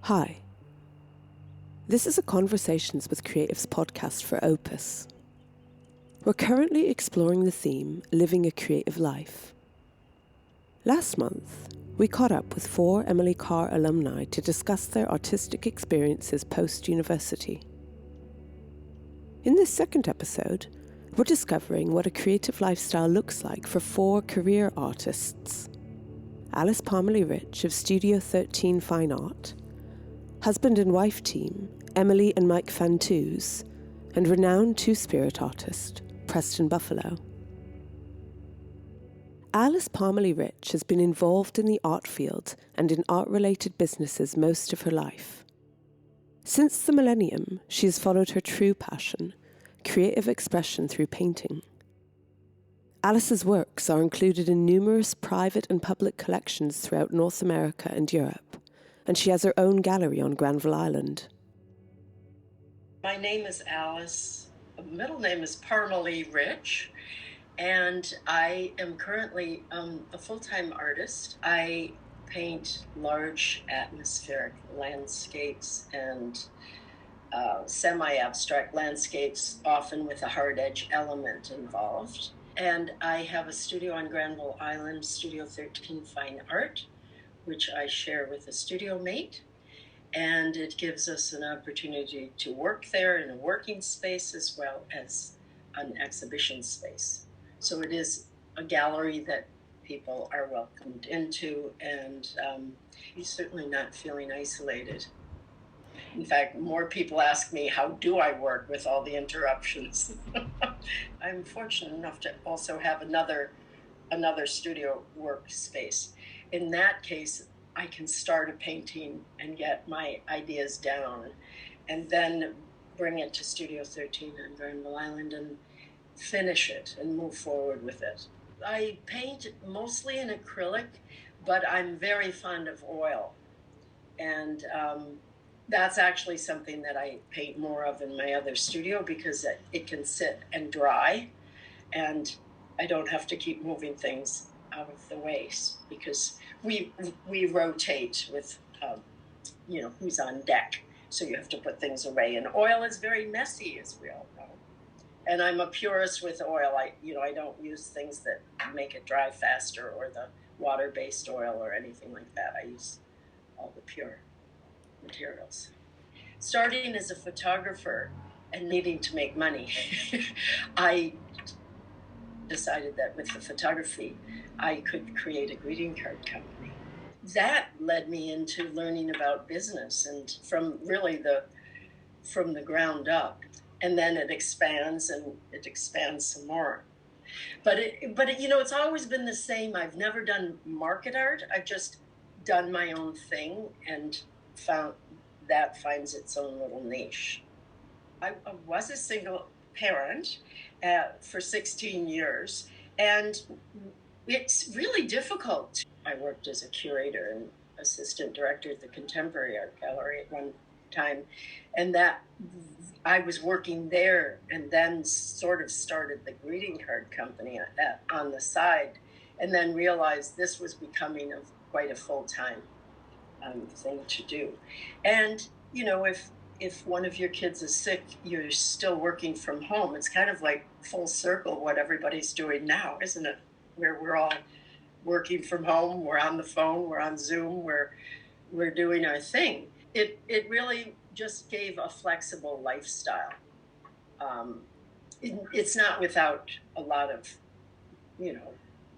Hi. This is a Conversations with Creatives podcast for Opus. We're currently exploring the theme Living a Creative Life. Last month, we caught up with 4 Emilie alumni to discuss their artistic experiences post-university. In this second episode, we're discovering what a creative lifestyle looks like for 4 career artists. Alice Parmelee Rich of Studio 13 Fine Art, husband and wife team, Emilie and Mike Fantuz, and renowned two-spirit artist, Preston Buffalo. Alice Parmelee Rich has been involved in the art field and in art-related businesses most of her life. Since the millennium, she has followed her true passion, creative expression through painting. Alice's works are included in numerous private and public collections throughout North America and Europe, and she has her own gallery on Granville Island. My name is Alice. Middle name is Parmelee Rich, and I am currently a full-time artist. I paint large atmospheric landscapes and semi-abstract landscapes, often with a hard edge element involved. And I have a studio on Granville Island, Studio 13 Fine Art, which I share with a studio mate. And it gives us an opportunity to work there in a working space as well as an exhibition space. So it is a gallery that people are welcomed into, and you're certainly not feeling isolated. In fact, more people ask me, how do I work with all the interruptions? I'm fortunate enough to also have another studio workspace. In that case, I can start a painting and get my ideas down and then bring it to Studio 13 on Granville Island and finish it and move forward with it. I paint mostly in acrylic, but I'm very fond of oil. And that's actually something that I paint more of in my other studio because it can sit and dry, and I don't have to keep moving things out of the way because we rotate with who's on deck, so you have to put things away, and oil is very messy, as we all know. And I'm a purist with oil. I don't use things that make it dry faster or the water-based oil or anything like that. I use all the pure materials. Starting as a photographer and needing to make money, I decided that with the photography, I could create a greeting card company. That led me into learning about business, and from the ground up. And then it expands some more. But it's always been the same. I've never done market art. I've just done my own thing and found that finds its own little niche. I was a single parent for 16 years, and it's really difficult. I worked as a curator and assistant director at the Contemporary Art Gallery at one time, and that I was working there and then sort of started the greeting card company on the side, and then realized this was becoming quite a full-time thing to do. And if one of your kids is sick, you're still working from home. It's kind of like full circle what everybody's doing now, isn't it? Where we're all working from home, we're on the phone, we're on Zoom, we're doing our thing. It really just gave a flexible lifestyle. It's not without a lot of,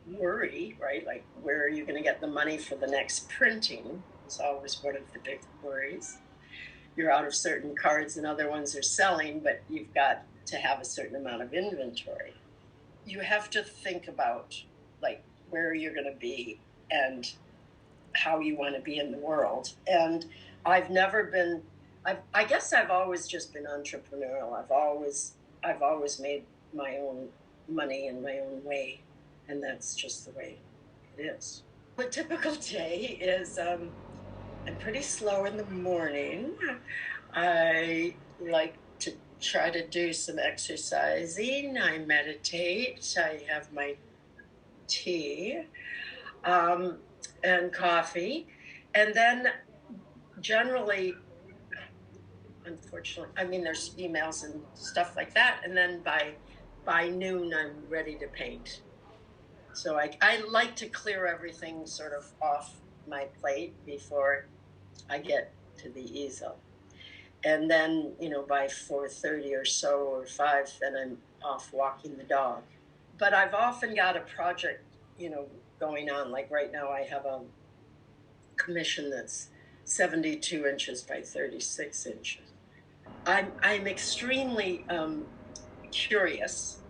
worry, right? Like, where are you going to get the money for the next printing? It's always one of the big worries. You're out of certain cards and other ones are selling, but you've got to have a certain amount of inventory. You have to think about, like, where you're going to be and how you want to be in the world. And I guess I've always just been entrepreneurial. I've always made my own money in my own way, and that's just the way it is. A typical day is I'm pretty slow in the morning. I like to try to do some exercising. I meditate. I have my tea and coffee. And then generally, unfortunately, I mean, there's emails and stuff like that, and then by noon, I'm ready to paint. So I like to clear everything sort of off my plate before I get to the easel. And then, by 4:30 or so, or 5, then I'm off walking the dog. But I've often got a project, going on. Like right now, I have a commission that's 72 inches by 36 inches. I'm extremely curious.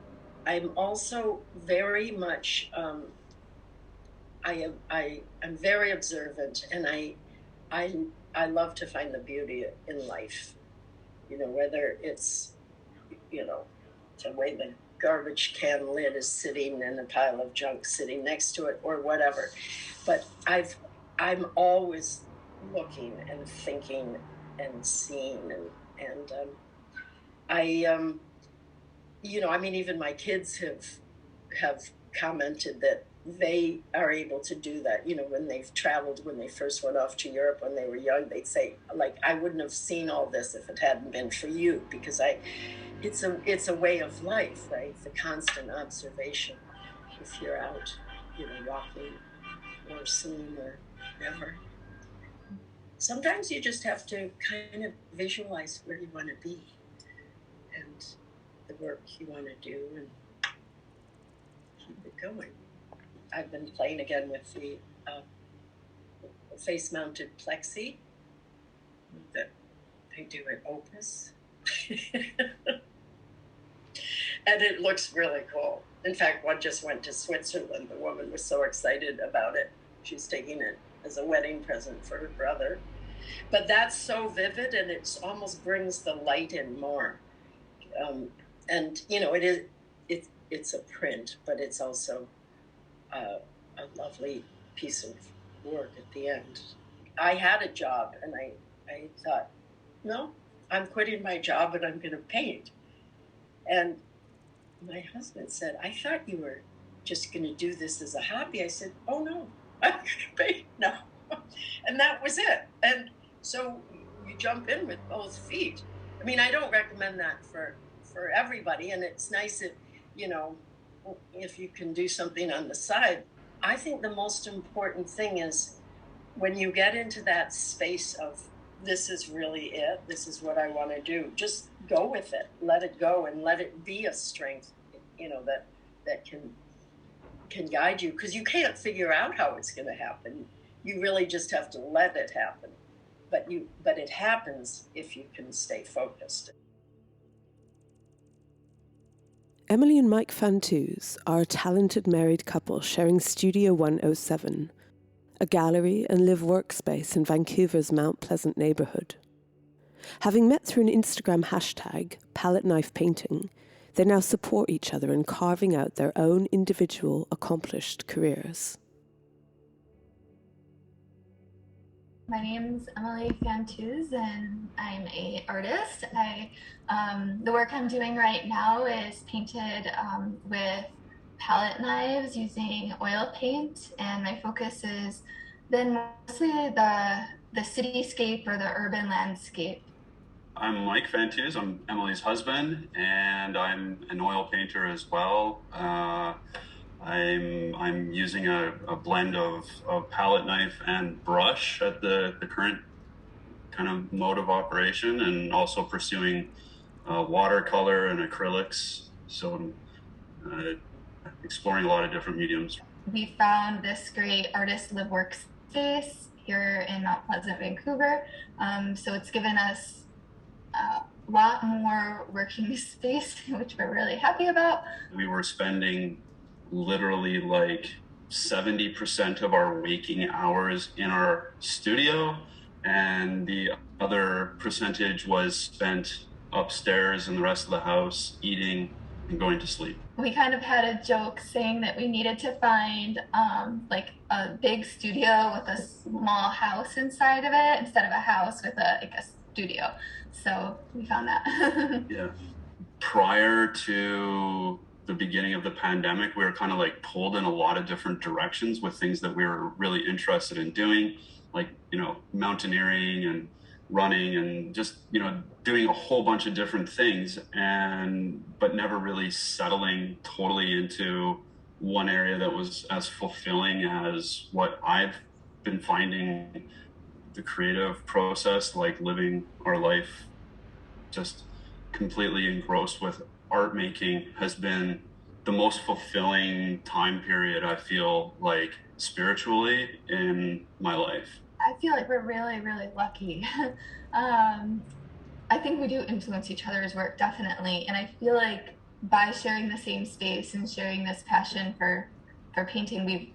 I'm also very much I'm very observant, and I love to find the beauty in life. Whether it's the way the garbage can lid is sitting and a pile of junk sitting next to it, or whatever. But I'm always looking and thinking and seeing, and I mean, even my kids have commented that they are able to do that. When they've traveled, when they first went off to Europe when they were young, they'd say, like, I wouldn't have seen all this if it hadn't been for you, because it's a way of life, right? The constant observation. If you're out, walking or seeing or whatever. Sometimes you just have to kind of visualize where you want to be and the work you want to do, and keep it going. I've been playing again with the face-mounted plexi that they do at Opus. And it looks really cool. In fact, one just went to Switzerland. The woman was so excited about it. She's taking it as a wedding present for her brother. But that's so vivid, and it almost brings the light in more. And it's a print, but it's also a lovely piece of work at the end. I had a job, and I thought, no, I'm quitting my job and I'm going to paint. And my husband said, I thought you were just going to do this as a hobby. I said, oh no, I'm going to paint now. And that was it. And so you jump in with both feet. I mean, I don't recommend that for everybody, and it's nice if you can do something on the side. I think the most important thing is when you get into that space of, this is really it, this is what I want to do, just go with it, let it go, and let it be a strength, that can guide you, because you can't figure out how it's going to happen. You really just have to let it happen. But it happens if you can stay focused. Emilie and Mike Fantuz are a talented married couple sharing Studio 107, a gallery and live workspace in Vancouver's Mount Pleasant neighbourhood. Having met through an Instagram hashtag, palette knife painting, they now support each other in carving out their own individual accomplished careers. My name's Emilie Fantuz, and I'm an artist. The work I'm doing right now is painted with palette knives using oil paint, and my focus has been mostly the cityscape or the urban landscape. I'm Mike Fantuz. I'm Emilie's husband, and I'm an oil painter as well. I'm using a blend of palette knife and brush at the current kind of mode of operation, and also pursuing watercolor and acrylics. So I'm exploring a lot of different mediums. We found this great artist live workspace here in Mount Pleasant, Vancouver. So it's given us a lot more working space, which we're really happy about. We were spending literally like 70% of our waking hours in our studio, and the other percentage was spent upstairs in the rest of the house, eating and going to sleep. We kind of had a joke saying that we needed to find like a big studio with a small house inside of it, instead of a house with a studio. So we found that. Yeah. Prior to the beginning of the pandemic, we were kind of like pulled in a lot of different directions with things that we were really interested in doing. like, mountaineering and running and just, doing a whole bunch of different things, but never really settling totally into one area that was as fulfilling as what I've been finding the creative process, like living our life just completely engrossed with art making, has been the most fulfilling time period, I feel like, spiritually in my life. I feel like we're really, really lucky. I think we do influence each other's work, definitely. And I feel like by sharing the same space and sharing this passion for painting, we've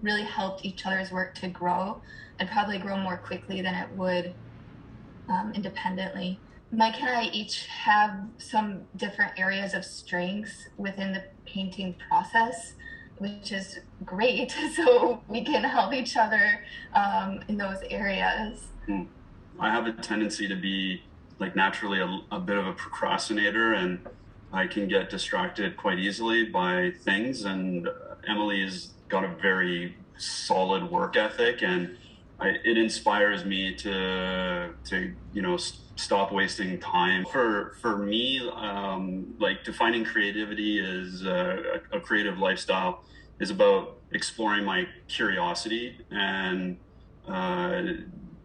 really helped each other's work to grow, and probably grow more quickly than it would independently. Mike and I each have some different areas of strengths within the painting process, which is great. So we can help each other in those areas. I have a tendency to be like naturally a bit of a procrastinator, and I can get distracted quite easily by things. And Emilie's got a very solid work ethic, and it inspires me to stop wasting time. For me, like defining creativity is a creative lifestyle is about exploring my curiosity and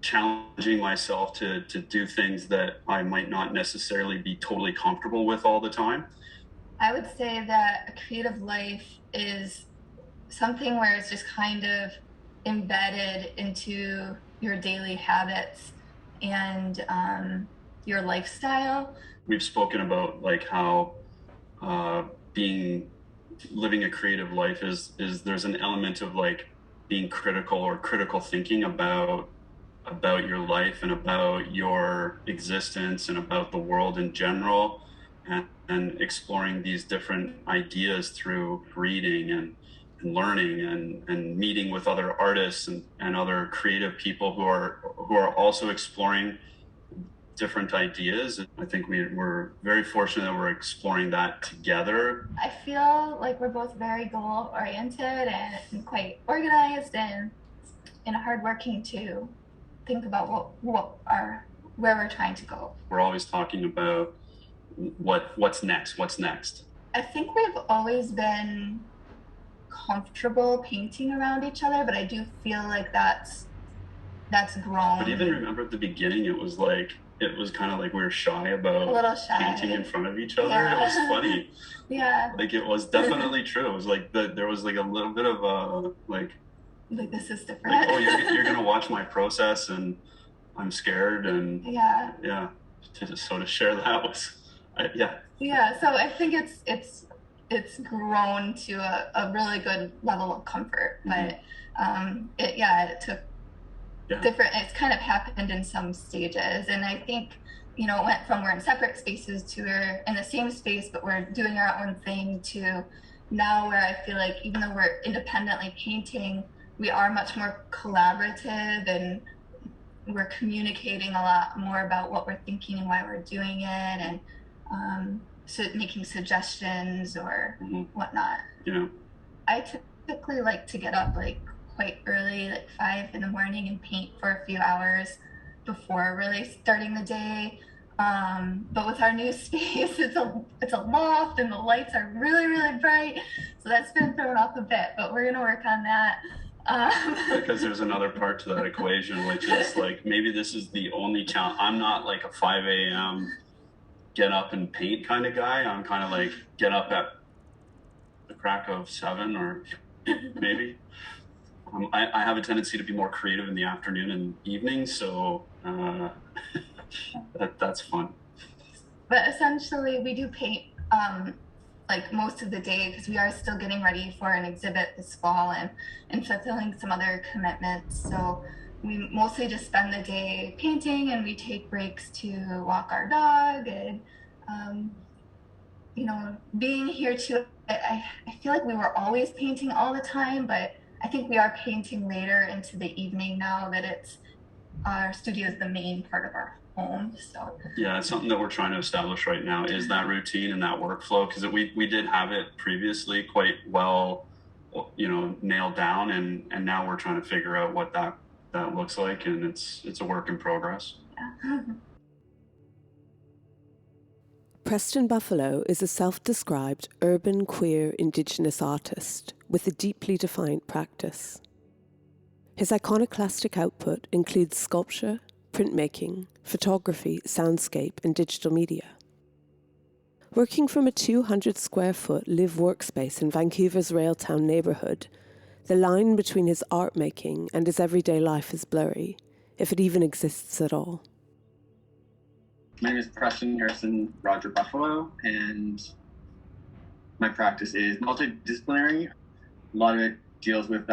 challenging myself to do things that I might not necessarily be totally comfortable with all the time. I would say that a creative life is something where it's just kind of embedded into your daily habits and your lifestyle. We've spoken about like how living a creative life is there's an element of like being critical thinking about your life and about your existence and about the world in general, and exploring these different ideas through reading and learning and meeting with other artists and other creative people who are also exploring different ideas. I think we're very fortunate that we're exploring that together. I feel like we're both very goal oriented and quite organized and hardworking to think about where we're trying to go. We're always talking about what's next. I think we've always been comfortable painting around each other, but I do feel like that's grown. But even remember at the beginning, it was kind of like we were shy about painting in front of each other. Yeah. It was funny. Yeah. Like it was definitely true. It was like there was like a little bit of like this is different. Like, oh, you're gonna watch my process, and I'm scared, and yeah. To share that was Yeah. So I think it's grown to a really good level of comfort, but it took different. It's kind of happened in some stages, and I think it went from we're in separate spaces to we're in the same space, but we're doing our own thing, to now where I feel like even though we're independently painting, we are much more collaborative, and we're communicating a lot more about what we're thinking and why we're doing it, and so making suggestions or whatnot. Yeah. I typically like to get up like quite early, like 5 in the morning, and paint for a few hours before really starting the day. But with our new space, it's a loft, and the lights are really, really bright, so that's been thrown off a bit. But we're gonna work on that. Because there's another part to that equation, which is like maybe this is the only challenge. I'm not like a 5 a.m. get up and paint kind of guy. I'm kind of like get up at the crack of 7 or maybe. I have a tendency to be more creative in the afternoon and evening, so that's fun. But essentially, we do paint like most of the day, because we are still getting ready for an exhibit this fall and fulfilling some other commitments. So we mostly just spend the day painting, and we take breaks to walk our dog, and being here too. I feel like we were always painting all the time, but I think we are painting later into the evening now that our studio is the main part of our home. So yeah, it's something that we're trying to establish right now, is that routine and that workflow, because we did have it previously quite well nailed down, and now we're trying to figure out what that that looks like, and it's a work in progress. Yeah. Preston Buffalo is a self-described urban queer Indigenous artist with a deeply defined practice. His iconoclastic output includes sculpture, printmaking, photography, soundscape, and digital media. Working from a 200-square-foot live workspace in Vancouver's Railtown neighbourhood, the line between his art making and his everyday life is blurry, if it even exists at all. My name is Preston Harrison Roger Buffalo, and my practice is multidisciplinary. A lot of it deals with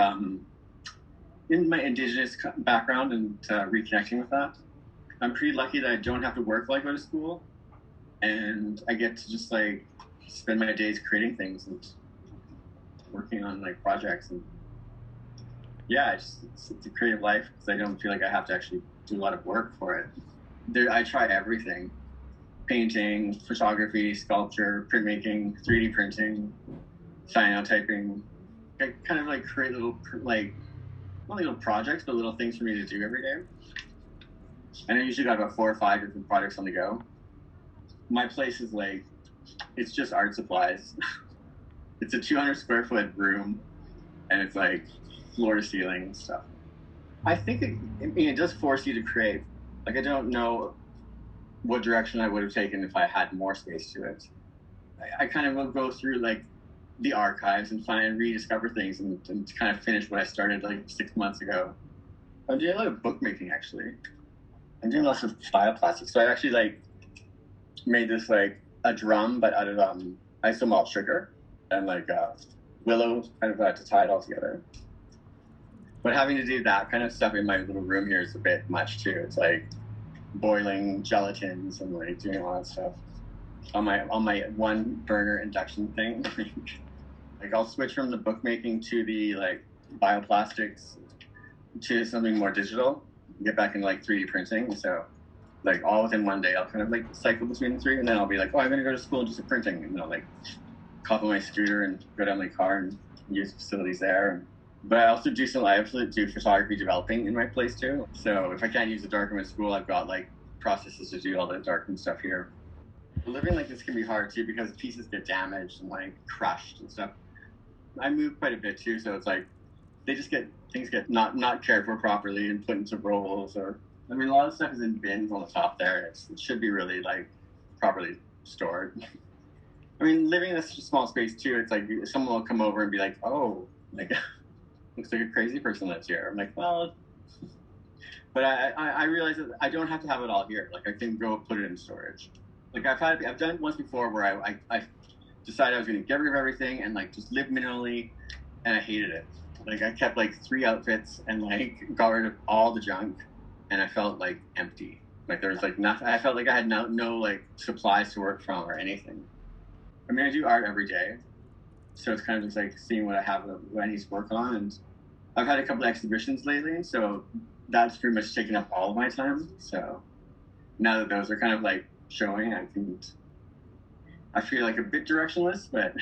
in my Indigenous background and reconnecting with that. I'm pretty lucky that I don't have to work while I go to school, and I get to just like spend my days creating things and working on like projects. And yeah, it's a creative life because I don't feel like I have to actually do a lot of work for it. I try everything: painting, photography, sculpture, printmaking, 3D printing, cyanotyping. I kind of like create little, like, not little projects, but little things for me to do every day. And I usually got about 4 or 5 different projects on the go. My place is like, it's just art supplies. It's a 200-square-foot room, and it's like floor to ceiling stuff. I think it does force you to create. Like, I don't know what direction I would have taken if I had more space to it. I kind of will go through like the archives and rediscover things and kind of finish what I started like 6 months ago. I'm doing a lot of bookmaking actually. I'm doing lots of bioplastic. So I actually like made this like a drum, but out of isomalt sugar and like willow kind of to tie it all together. But having to do that kind of stuff in my little room here is a bit much too. It's like boiling gelatins and like doing all that stuff on my one burner induction thing. Like I'll switch from the bookmaking to the like bioplastics to something more digital, get back into like 3D printing. So like all within one day, I'll kind of like cycle between the three, and then I'll be like, oh, I'm gonna go to school and do some printing, and I'll like hop on my scooter and go down my car and use facilities there. But I also do photography developing in my place too. So if I can't use the darkroom at school, I've got like processes to do all the darkroom stuff here. Living like this can be hard too because pieces get damaged and like crushed and stuff. I move quite a bit too, so it's like things get not cared for properly and put into rolls, or I mean a lot of stuff is in bins on the top there. It should be really like properly stored. I mean, living in this small space too, it's like someone will come over and be like, oh, like looks like a crazy person lives here. I'm like, well, but I realize that I don't have to have it all here. Like I can go put it in storage. Like I've done it once before where I decided I was going to get rid of everything and like just live minimally, and I hated it. Like I kept like 3 outfits and like got rid of all the junk, and I felt like empty. Like there was like nothing. I felt like I had no like supplies to work from or anything. I mean, I do art every day, so it's kind of just like seeing what I have, what I need to work on. And I've had a couple of exhibitions lately, so that's pretty much taken up all of my time. So now that those are kind of like showing, I feel like a bit directionless, but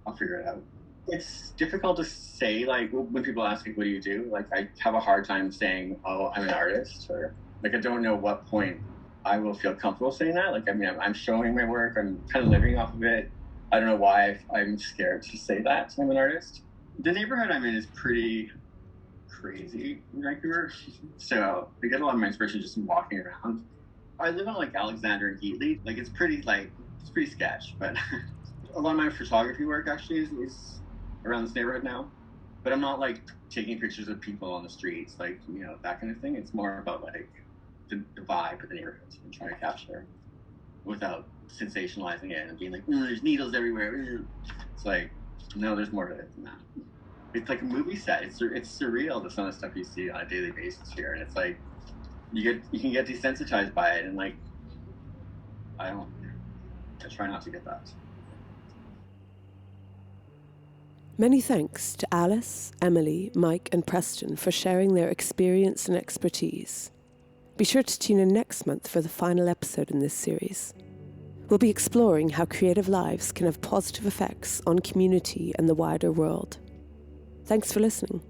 I'll figure it out. It's difficult to say, like when people ask me, what do you do? Like I have a hard time saying, oh, I'm an artist, or like I don't know what point I will feel comfortable saying that. Like, I mean, I'm showing my work, I'm kind of living off of it. I don't know why I'm scared to say that I'm an artist. The neighborhood I'm in is pretty crazy in Vancouver, so I get a lot of my inspiration just from walking around. I live on like Alexander and Heatley. Like it's pretty sketch, but a lot of my photography work actually is around this neighborhood now. But I'm not like taking pictures of people on the streets, like, you know, that kind of thing. It's more about like the vibe of the neighborhood and trying to capture without sensationalizing it and being like, there's needles everywhere. It's like, no, there's more to it than that. It's like a movie set. It's surreal, some of the stuff you see on a daily basis here, and it's like you can get desensitized by it, and like I try not to get that. Many thanks to Alice, Emilie, Mike and Preston for sharing their experience and expertise. Be sure to tune in next month for the final episode in this series. We'll be exploring how creative lives can have positive effects on community and the wider world. Thanks for listening.